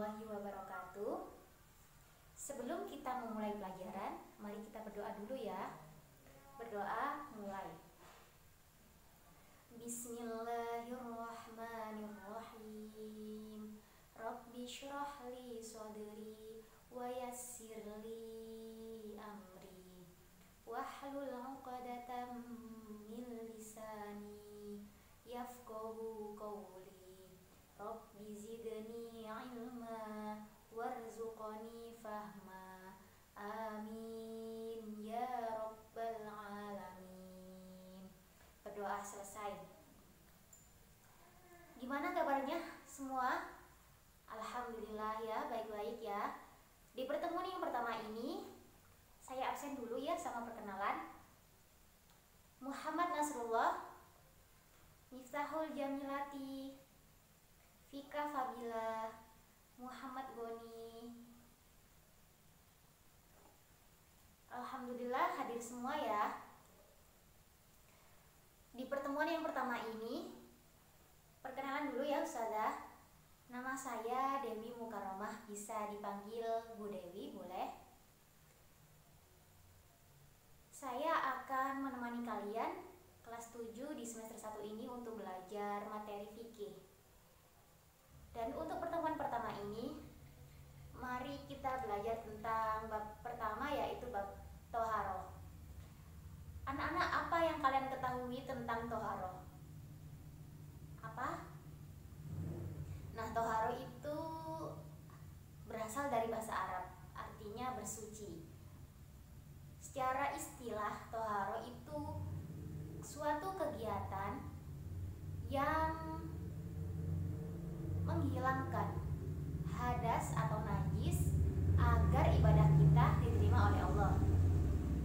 warahmatullahi wabarakatuh. Sebelum kita memulai pelajaran, mari kita berdoa dulu ya. Berdoa mulai. Bismillahirrahmanirrahim. Rabbi syrah li sadri wa yassir li amri wahlul 'uqdatam min lisani yafqahu qawli. Rabbi zidni ilma warzuqni fahma. Amin ya rabbal alamin. Berdoa selesai. Gimana kabarnya semua? Alhamdulillah ya, baik-baik ya. Di pertemuan yang pertama ini saya absen dulu ya sama perkenalan. Muhammad Nasrullah, Miftahul Jamilati, Fika Fabila, Muhammad Goni. Alhamdulillah hadir semua ya. Di pertemuan yang pertama ini, perkenalan dulu ya Ustazah. Nama saya Dewi Mukarramah, bisa dipanggil Bu Dewi boleh. Saya akan menemani kalian kelas 7 di semester 1 ini untuk belajar materi fikih. Dan untuk pertemuan pertama ini, mari kita belajar tentang bab pertama, yaitu bab toharoh. Anak-anak, apa yang kalian ketahui tentang toharoh? Apa? Nah, toharoh itu berasal dari bahasa Arab, artinya bersuci. Secara istilah, toharoh itu suatu kegiatan yang menghilangkan hadas atau najis agar ibadah kita diterima oleh Allah.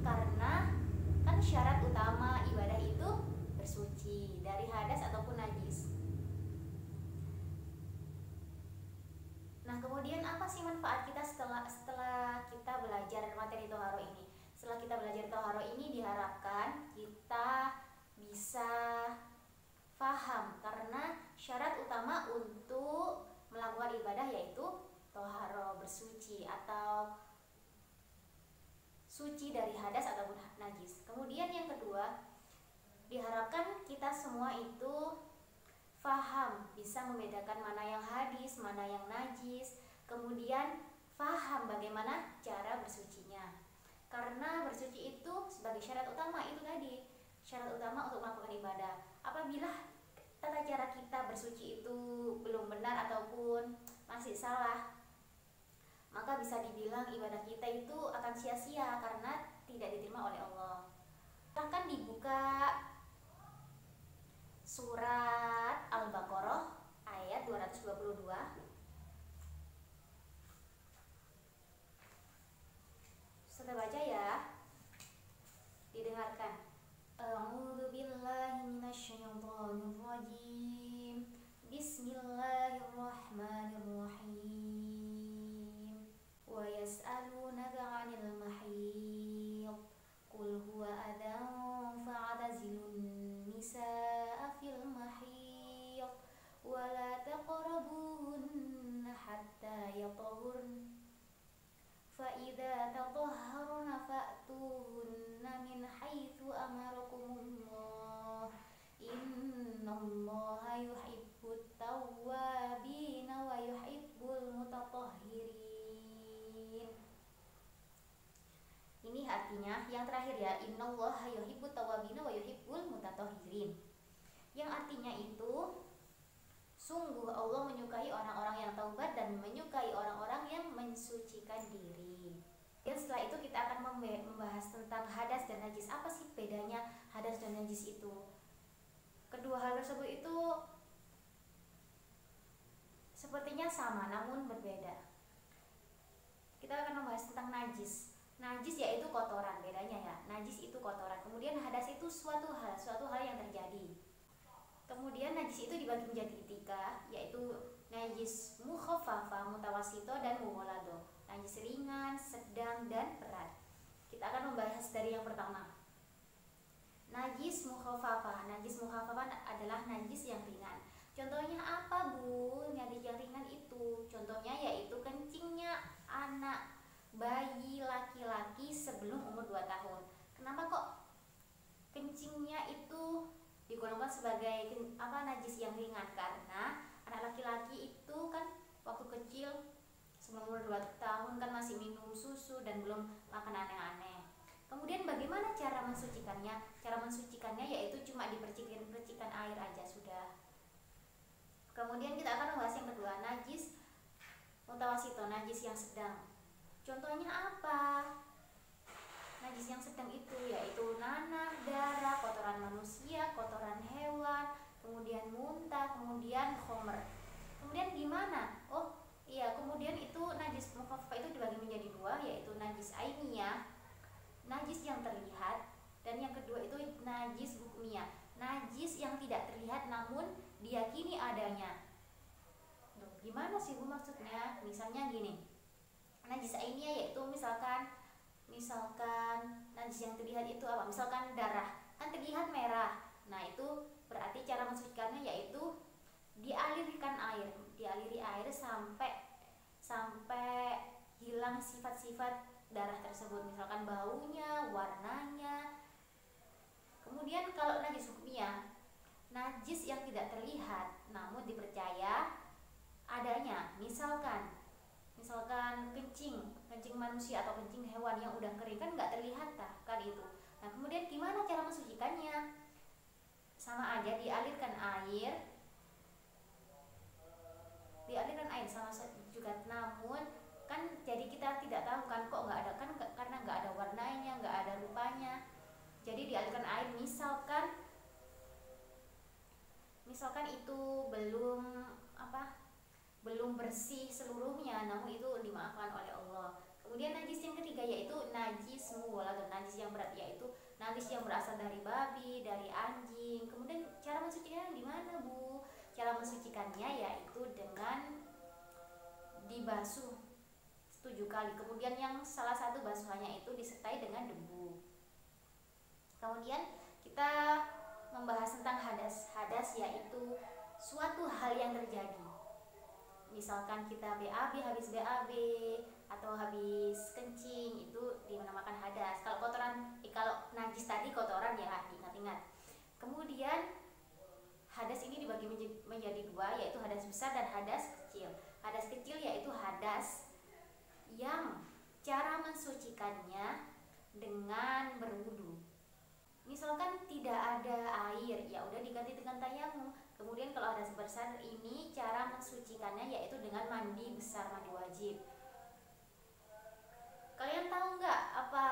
Karena kan syarat utama ibadah itu bersuci dari hadas ataupun najis. Nah, kemudian apa sih manfaat kita setelah kita belajar materi toharo ini? Setelah kita belajar toharo ini diharapkan kita bisa paham, karena syarat utama untuk melakukan ibadah yaitu toharo, bersuci atau suci dari hadas ataupun najis. Kemudian yang kedua, diharapkan kita semua itu faham, bisa membedakan mana yang hadis, mana yang najis. Kemudian faham bagaimana cara bersucinya. Karena bersuci itu sebagai syarat utama itu tadi, syarat utama untuk melakukan ibadah. Apabila tata cara kita bersuci itu belum benar ataupun masih salah, maka bisa dibilang ibadah kita itu akan sia-sia karena tidak diterima oleh Allah. Akan dibuka surat Al-Baqarah ayat 222. Sudah baca ya? Didengarkan. A'udzu billahi minasyaitonir rajim. Bismillahirrahmanirrahim. Wa yas'alunaka 'anil mahid. Qul huwa adzan fa'tazilun nisaa fil mahid wa la taqrabuhunna hatta yatahurna. فَإِذَا تَطَهَّرْنَ فَأْتُوهُنَّ مِنْ حَيْثُ أَمَرَكُمُ اللَّهُ إِنَّ اللَّهَ يُحِبُّ التَّوَّابِينَ وَيُحِبُّ الْمُتَطَهِّرِينَ. Ini artinya yang terakhir ya, innallaha yuhibbut tawwabina wa yuhibbul mutatahhirin. Yang artinya itu, sungguh Allah menyukai orang-orang yang taubat dan menyukai orang-orang yang mensucikan diri. Dan setelah itu kita akan membahas tentang hadas dan najis. Apa sih bedanya hadas dan najis itu? Kedua hal tersebut itu sepertinya sama namun berbeda. Kita akan membahas tentang najis. Najis yaitu kotoran, bedanya ya. Najis itu kotoran. Kemudian hadas itu suatu hal yang terjadi. Kemudian najis itu dibagi menjadi 3, yaitu najis mukhaffafah, mutawassithah, dan mughalladhah. Najis ringan, sedang, dan berat. Kita akan membahas dari yang pertama. Najis mukhaffafah. Najis mukhaffafah adalah najis yang ringan. Contohnya apa, Bu? Najis yang ringan itu contohnya yaitu bayi laki-laki sebelum umur 2 tahun. Kenapa kok kencingnya itu digolongkan sebagai najis yang ringan? Karena anak laki-laki itu kan waktu kecil sebelum umur 2 tahun kan masih minum susu dan belum makan aneh-aneh. Kemudian bagaimana cara mensucikannya? Cara mensucikannya yaitu cuma dipercikan air aja sudah. Kemudian kita akan membahas yang kedua, najis mutawasito, najis yang sedang. Contohnya apa? Najis yang sedang itu yaitu nanah, darah, kotoran manusia, kotoran hewan, kemudian muntah, kemudian khomer. Kemudian gimana? Oh iya, kemudian itu najis mukhaffafah itu dibagi menjadi dua, yaitu najis ainiyah, najis yang terlihat, dan yang kedua itu najis hukmiyah, najis yang tidak terlihat namun diyakini adanya. Loh, gimana sih Bu maksudnya? Misalnya gini, najis ainiyah yaitu misalkan najis yang terlihat itu apa? Misalkan darah, kan terlihat merah. Nah, itu berarti cara mensucikannya yaitu dialiri air sampai hilang sifat-sifat darah tersebut, misalkan baunya, warnanya. Kemudian kalau najis hukmiyah, najis yang tidak terlihat namun dipercaya adanya, misalkan kencing manusia atau kencing hewan yang udah kering kan nggak terlihat kan itu. Nah, kemudian gimana cara mensucikannya? Sama aja dialirkan air sama juga, namun kan jadi kita tidak tahu kan kok nggak ada, kan karena nggak ada warnanya, nggak ada rupanya. Jadi dialirkan air, misalkan itu belum bersih seluruhnya, namun itu dimaafkan oleh Allah. Kemudian najis yang ketiga yaitu najis mughaladz, najis yang berat, yaitu najis yang berasal dari babi, dari anjing. Kemudian cara mensucikannya gimana Bu? Cara mensucikannya yaitu dengan dibasuh 7 kali. Kemudian yang salah satu basuhannya itu disertai dengan debu. Kemudian kita membahas tentang hadas. Hadas yaitu suatu hal yang terjadi. Misalkan kita habis BAB atau habis kencing, itu dinamakan hadas. Kalau najis tadi kotoran ya, ingat-ingat. Kemudian hadas ini dibagi menjadi dua, yaitu hadas besar dan hadas kecil. Hadas kecil yaitu hadas yang cara mensucikannya dengan berwudu. Misalkan tidak ada air, ya udah diganti dengan tayamum. Kemudian kalau hadas besar ini cara mensucikannya yaitu dengan mandi besar, mandi wajib. Kalian tahu nggak apa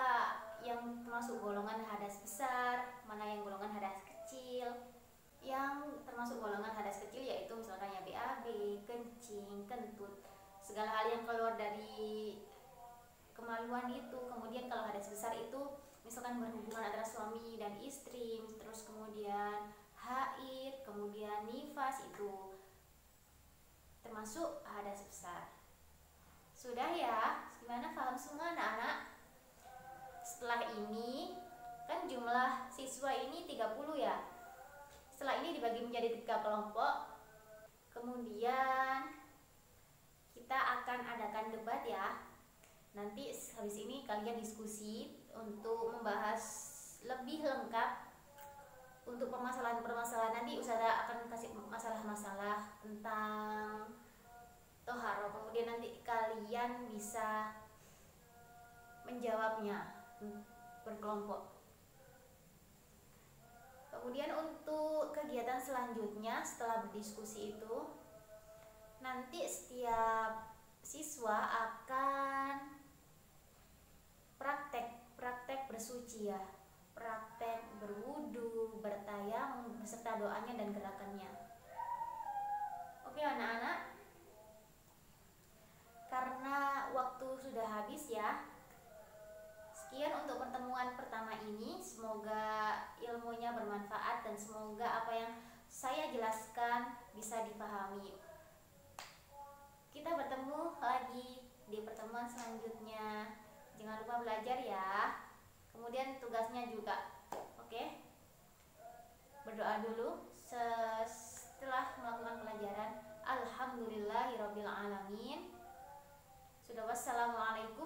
yang termasuk golongan hadas besar, mana yang golongan hadas kecil? Yang termasuk golongan hadas kecil yaitu misalkan ya BAB, kencing, kentut, segala hal yang keluar dari kemaluan itu. Kemudian kalau hadas besar itu misalkan berhubungan antara suami dan istri, terus kemudian haid, kemudian nifas, itu termasuk hadas besar. Sudah ya? Gimana, paham semua anak-anak? Setelah ini kan jumlah siswa ini 30 ya. Setelah ini dibagi menjadi 3 kelompok. Kemudian kita akan adakan debat ya. Nanti habis ini kalian diskusi untuk membahas lebih lengkap untuk permasalahan-permasalahan. Nanti Ustazah akan kasih masalah-masalah tentang toharo. Kemudian nanti kalian bisa menjawabnya berkelompok. Kemudian untuk kegiatan selanjutnya setelah berdiskusi itu, nanti setiap siswa akan praktek bersuci ya, praktek berwudu, bertayamum beserta doanya dan gerakannya. Oke anak-anak, karena waktu sudah habis ya, sekian untuk pertemuan pertama ini. Semoga ilmunya bermanfaat dan semoga apa yang saya jelaskan bisa dipahami. Kita bertemu lagi di pertemuan selanjutnya. Jangan lupa belajar ya. Kemudian tugasnya juga. Oke? Berdoa dulu setelah melakukan pelajaran. Alhamdulillahirabbil alamin. Sudah, wassalamualaikum